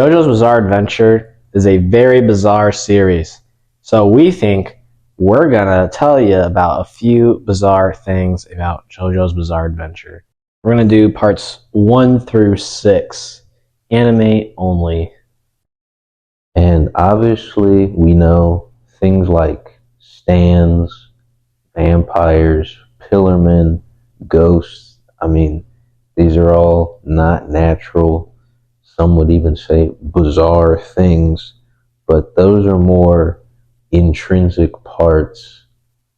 JoJo's Bizarre Adventure is a very bizarre series. So we think we're gonna tell you about a few bizarre things about JoJo's Bizarre Adventure. We're gonna do parts 1 through 6, anime only. And obviously we know things like stands, vampires, pillarmen, ghosts. I mean, these are all not natural. Some would even say bizarre things, but those are more intrinsic parts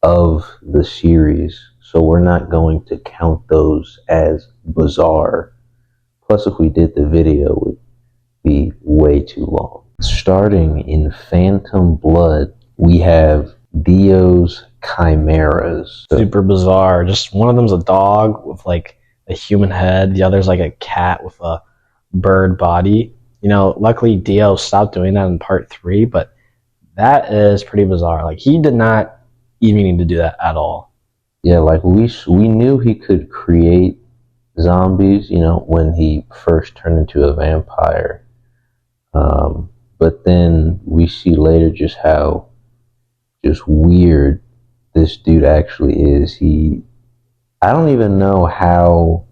of the series. So we're not going to count those as bizarre. Plus, if we did the video, it would be way too long. Starting in Phantom Blood, we have Dio's chimeras. Super bizarre. Just one of them's a dog with like a human head. The other's like a cat with a bird body. You know, luckily Dio stopped doing that in part 3, but that is pretty bizarre. Like, he did not even need to do that at all. Yeah, like we knew he could create zombies, you know, when he first turned into a vampire. But then we see later just how just weird this dude actually is. I don't even know how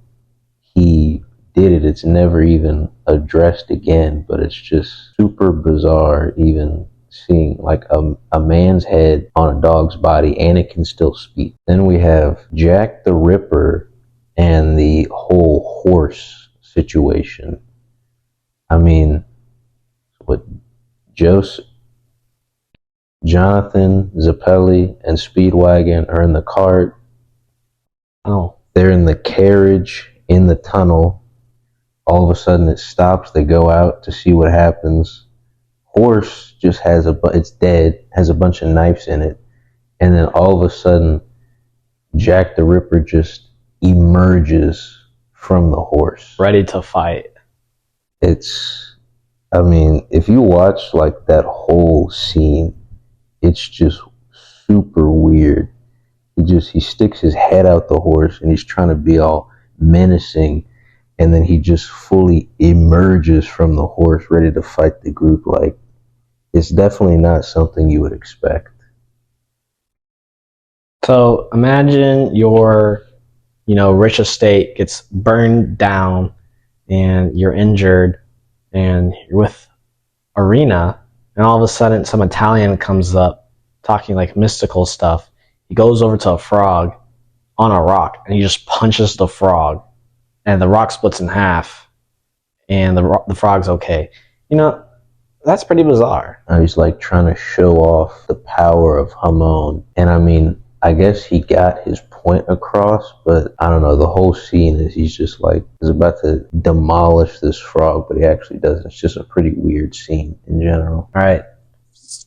he did it. It's never even addressed again, but it's just super bizarre even seeing like a man's head on a dog's body and it can still speak. Then we have Jack the Ripper and the whole horse situation. I mean, what Jonathan, Zappelli, and Speedwagon are in the cart. Oh. They're in the carriage in the tunnel. All of a sudden it stops. They go out to see what happens. Horse just it's dead, has a bunch of knives in it. And then all of a sudden, Jack the Ripper just emerges from the horse. Ready to fight. I mean, if you watch like that whole scene, it's just super weird. He sticks his head out the horse and he's trying to be all menacing, and then he just fully emerges from the horse ready to fight the group. Like, it's definitely not something you would expect. So imagine your, rich estate gets burned down and you're injured and you're with Arena, and all of a sudden some Italian comes up talking like mystical stuff. He goes over to a frog on a rock and he just punches the frog, and the rock splits in half and the frog's okay. That's pretty bizarre. He's like trying to show off the power of Hamon. And I mean, I guess he got his point across, but I don't know, the whole scene is he's about to demolish this frog, but he actually doesn't. It's just a pretty weird scene in general. All right.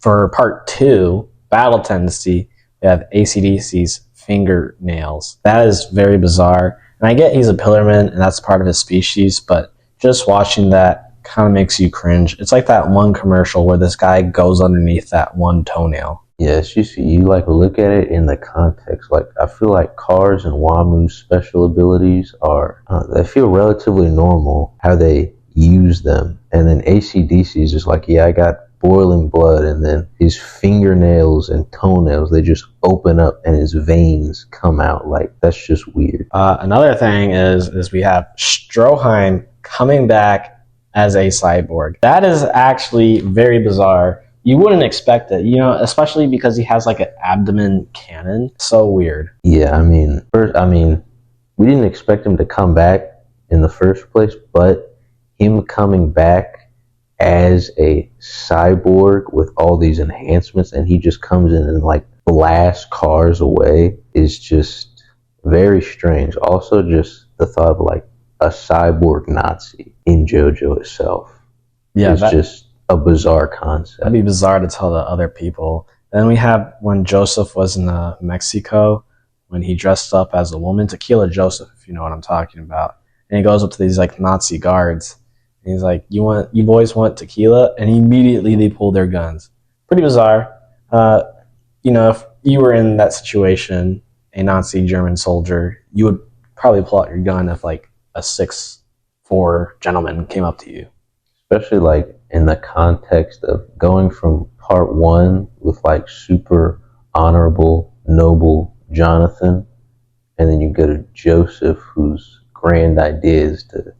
For part 2, Battle Tendency, we have AC/DC's fingernails. That is very bizarre. And I get he's a pillarman and that's part of his species, but just watching that kind of makes you cringe. It's like that one commercial where this guy goes underneath that one toenail. Yeah, it's just, you like look at it in the context. Like, I feel like Cars and Wamu's special abilities they feel relatively normal how they use them. And then AC/DC is just like, yeah, I got boiling blood, and then his fingernails and toenails, they just open up and his veins come out. Like, that's just weird. Another thing is we have Stroheim coming back as a cyborg. That is actually very bizarre. You wouldn't expect it, especially because he has like an abdomen cannon. So weird. Yeah, I mean, we didn't expect him to come back in the first place, but him coming back as a cyborg with all these enhancements, and he just comes in and like blasts cars away, is just very strange. Also, just the thought of like a cyborg Nazi in JoJo itself is just a bizarre concept. That'd be bizarre to tell the other people. Then we have when Joseph was in Mexico, when he dressed up as a woman, Tequila Joseph, if you know what I'm talking about. And he goes up to these like Nazi guards and he's like, you boys want tequila? And immediately they pull their guns. Pretty bizarre. If you were in that situation, a Nazi German soldier, you would probably pull out your gun if like a 6'4" gentleman came up to you. especially like in the context of going from part one with like super honorable, noble Jonathan, and then you go to Joseph, whose grand idea is to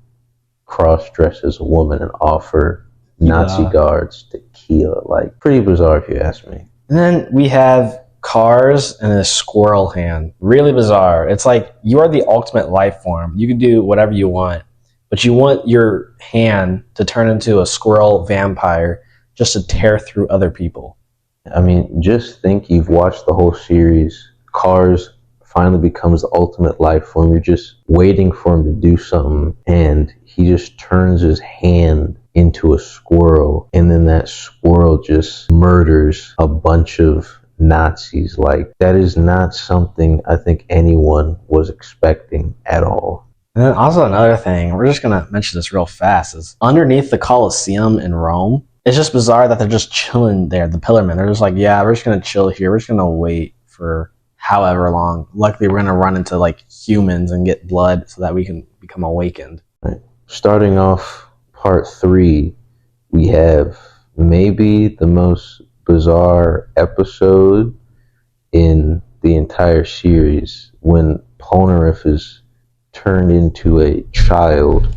cross dress as a woman and offer Nazi guards tequila. Like, pretty bizarre if you ask me. And then we have cars and a squirrel hand. Really bizarre. It's like you are the ultimate life form. You can do whatever you want, but you want your hand to turn into a squirrel vampire just to tear through other people. I mean, just think you've watched the whole series. Cars finally becomes the ultimate life form. You're just waiting for him to do something, and he just turns his hand into a squirrel, and then that squirrel just murders a bunch of Nazis. Like, that is not something I think anyone was expecting at all. And then also another thing, we're just going to mention this real fast, is underneath the Colosseum in Rome, it's just bizarre that they're just chilling there, the Pillarmen. They're just like, yeah, we're just going to chill here. We're just going to wait for however long. Luckily, we're going to run into like humans and get blood so that we can become awakened. Right. Starting off part 3, we have maybe the most bizarre episode in the entire series, when Polnareff is turned into a child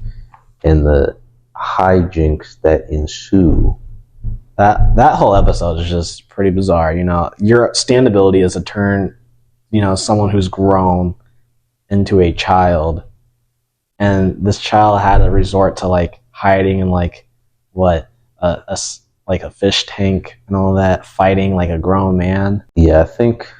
and the hijinks that ensue. That whole episode is just pretty bizarre. You know, your stand ability is to turn, you know, someone who's grown into a child, and this child had to resort to like hiding in like what like a fish tank and all that, fighting like a grown man. Yeah, I think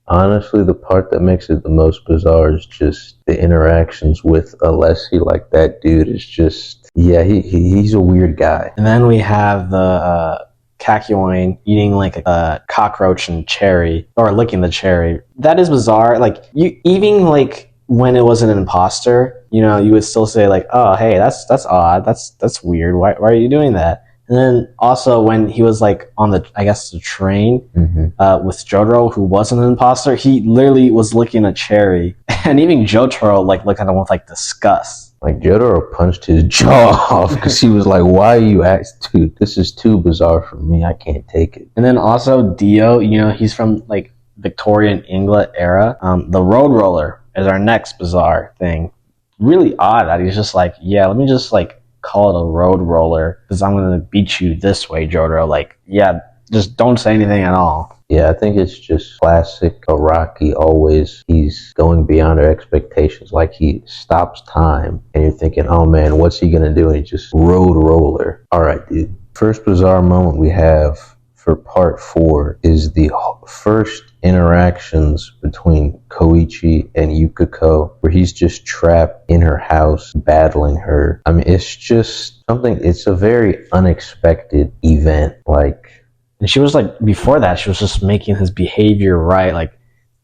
honestly the part that makes it the most bizarre is just the interactions with Alessi. Like, that dude is just, yeah, he's a weird guy. And then we have the Kakyoin eating like a cockroach and cherry, or licking the cherry. That is bizarre. Like, you even like when it was an imposter, you know, you would still say like, oh hey, that's odd, that's weird. Why are you doing that? And then also when he was like on the, I guess, the train with Jotaro, who wasn't an imposter, he literally was licking a cherry, and even Jotaro like looked at him with like disgust. Like, Jotaro punched his jaw off because he was like, why are you dude, this is too bizarre for me. I can't take it. And then also Dio, you know, he's from like Victorian England era. The road roller is our next bizarre thing. Really odd that he's just like, yeah, let me just like call it a road roller because I'm going to beat you this way, Jotaro. Like, yeah, just don't say anything at all. Yeah, I think it's just classic Araki. Always, he's going beyond our expectations. Like, he stops time, and you're thinking, oh man, what's he gonna do? And he just road roller. All right, dude. First bizarre moment we have for part 4 is the first interactions between Koichi and Yukiko, where he's just trapped in her house battling her. I mean, it's just something, it's a very unexpected event. Like, and she was like, before that, she was just making his behavior right, like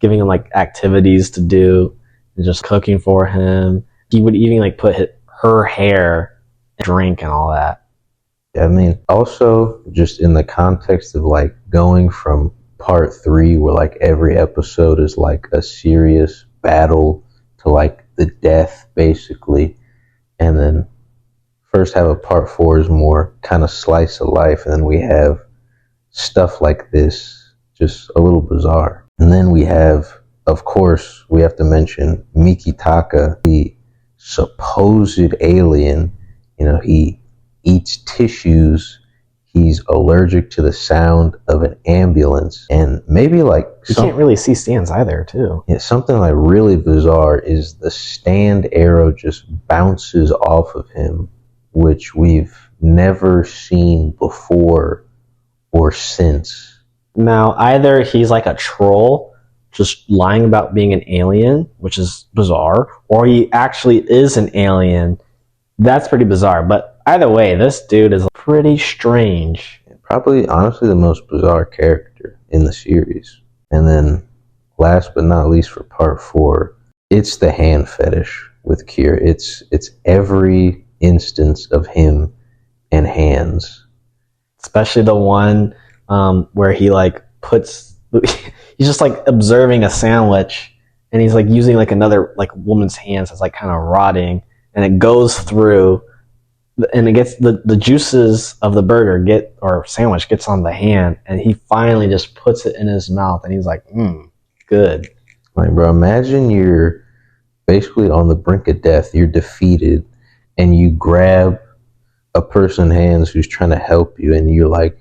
giving him like activities to do and just cooking for him. He would even like put her hair, drink, and all that. I mean, also just in the context of like going from part 3, where like every episode is like a serious battle, to like the death basically, and then first have a part 4 is more kind of slice of life, and then we have stuff like this, just a little bizarre. And then we have, of course, we have to mention Mikitaka, the supposed alien. You know, he eats tissues. He's allergic to the sound of an ambulance. And maybe like... You can't really see stands either, too. Yeah, something like really bizarre is the stand arrow just bounces off of him, which we've never seen before or since. Now, either he's like a troll, just lying about being an alien, which is bizarre, or he actually is an alien. That's pretty bizarre. But either way, this dude is pretty strange. Probably, honestly, the most bizarre character in the series. And then, last but not least for part 4, it's the hand fetish with Kira. It's every instance of him and hands. Especially the one where he like puts, he's just like observing a sandwich, and he's like using like another like woman's hands that's like kind of rotting, and it goes through, and it gets the juices of the burger or sandwich gets on the hand, and he finally just puts it in his mouth, and he's like, good. Like, bro, imagine you're basically on the brink of death. You're defeated, and you grab a person's hands who's trying to help you, and you're like,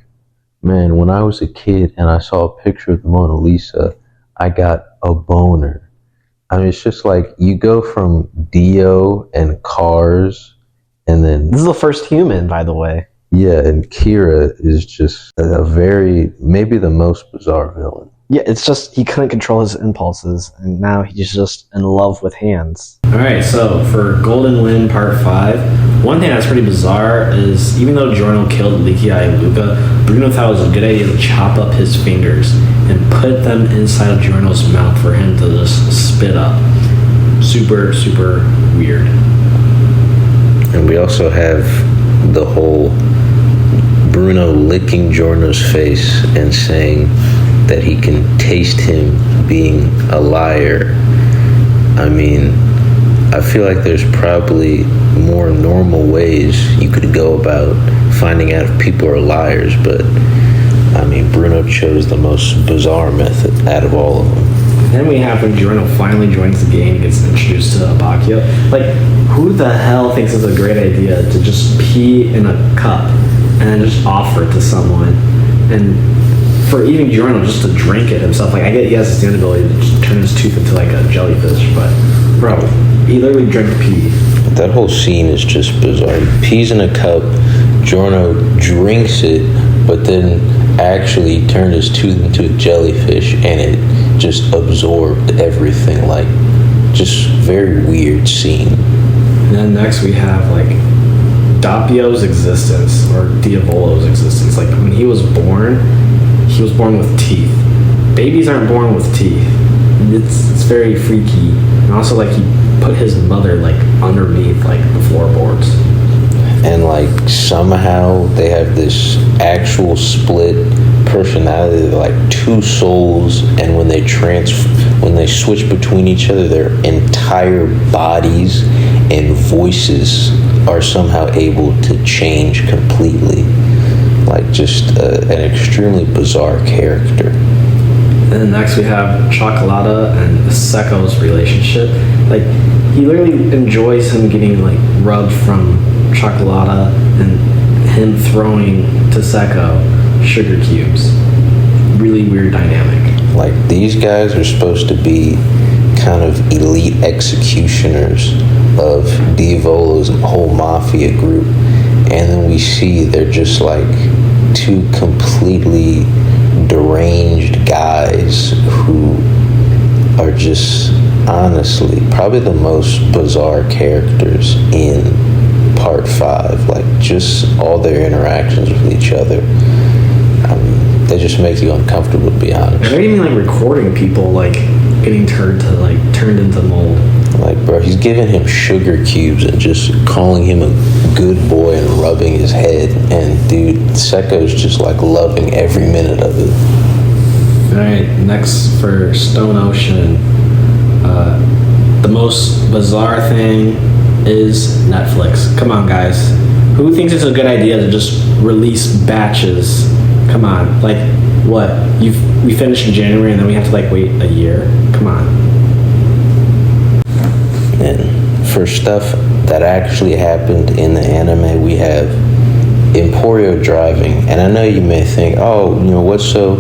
man, when I was a kid and I saw a picture of the Mona Lisa, I got a boner. I mean, it's just like you go from Dio and Cars, and then This is the first human, by the way. yeah, and Kira is just maybe the most bizarre villain. Yeah, it's just he couldn't control his impulses, and now he's just in love with hands. All right, so for Golden Wind Part 5, one thing that's pretty bizarre is even though Giorno killed Leaky Eye Luca, Bruno thought it was a good idea to chop up his fingers and put them inside of Giorno's mouth for him to just spit up. Super, super weird. And we also have the whole Bruno licking Giorno's face and saying that he can taste him being a liar. I mean, I feel like there's probably more normal ways you could go about finding out if people are liars, but I mean, Bruno chose the most bizarre method out of all of them. Then we have when Giorno finally joins the game and gets introduced to Abacchio. Like, who the hell thinks it's a great idea to just pee in a cup and then just offer it to someone? And for even Giorno just to drink it himself, like, I get he has the ability to just turn his tooth into like a jellyfish, but bro, he literally drank pee. That whole scene is just bizarre. He pees in a cup, Giorno drinks it, but then actually turned his tooth into a jellyfish, and it just absorbed everything. Like, just very weird scene. And then next we have like Doppio's existence, or Diavolo's existence. Like, when he was born with teeth. Babies aren't born with teeth. It's very freaky. And also, like, he put his mother like underneath like the floorboards. And like somehow they have this actual split personality. They're like two souls, and when they switch between each other, their entire bodies and voices are somehow able to change completely. Like, just an extremely bizarre character. And then next we have Chocolata and Secco's relationship. Like, he literally enjoys him getting like rubbed from Chocolata and him throwing to Secco sugar cubes. Really weird dynamic. Like, these guys are supposed to be kind of elite executioners of Diavolo's whole mafia group, and then we see they're just like two completely deranged guys who are just honestly probably the most bizarre characters in Part 5. Like, just all their interactions with each other, I mean, they just make you uncomfortable, to be honest. They're even like recording people like getting turned into mold. Like, bro, he's giving him sugar cubes and just calling him a good boy and rubbing his head. And dude, Secco's just like loving every minute of it. Alright, next for Stone Ocean. The most bizarre thing is Netflix. Come on, guys. Who thinks it's a good idea to just release batches? Come on. Like, what? We finished in January and then we have to like wait a year? Come on. And for stuff that actually happened in the anime, we have Emporio driving. And I know you may think, oh, you know, what's so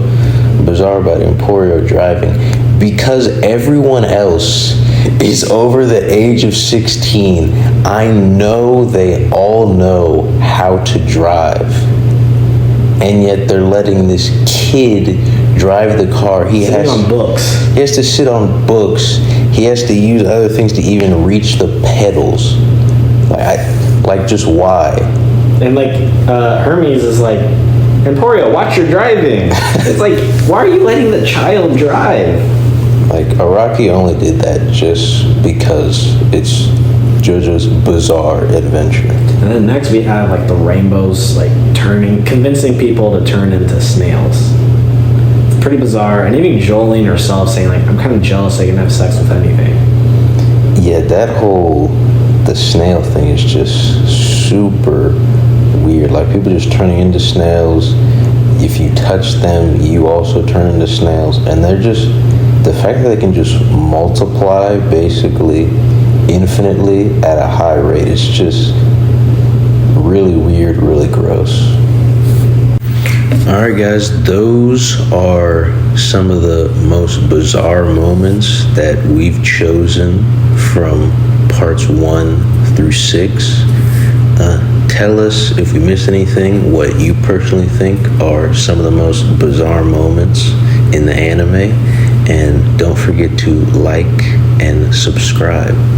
bizarre about Emporio driving? Because everyone else is over the age of 16. I know they all know how to drive. And yet they're letting this kid drive the car. He has to sit on books. He has to use other things to even reach the pedals. Like just why? And like Hermes is like, Emporio, watch your driving. It's like, why are you letting the child drive? Like, Araki only did that just because it's JoJo's bizarre adventure. And then next we have like the rainbows like convincing people to turn into snails. It's pretty bizarre. And even Jolene herself saying like, I'm kind of jealous they can have sex with anything. Yeah, the snail thing is just super weird. Like people just turning into snails. If you touch them, you also turn into snails. And they're just, the fact that they can just multiply basically infinitely at a high rate is just really weird, really gross. Alright guys, those are some of the most bizarre moments that we've chosen from parts 1 through 6. Tell us if we missed anything, what you personally think are some of the most bizarre moments in the anime, and don't forget to like and subscribe.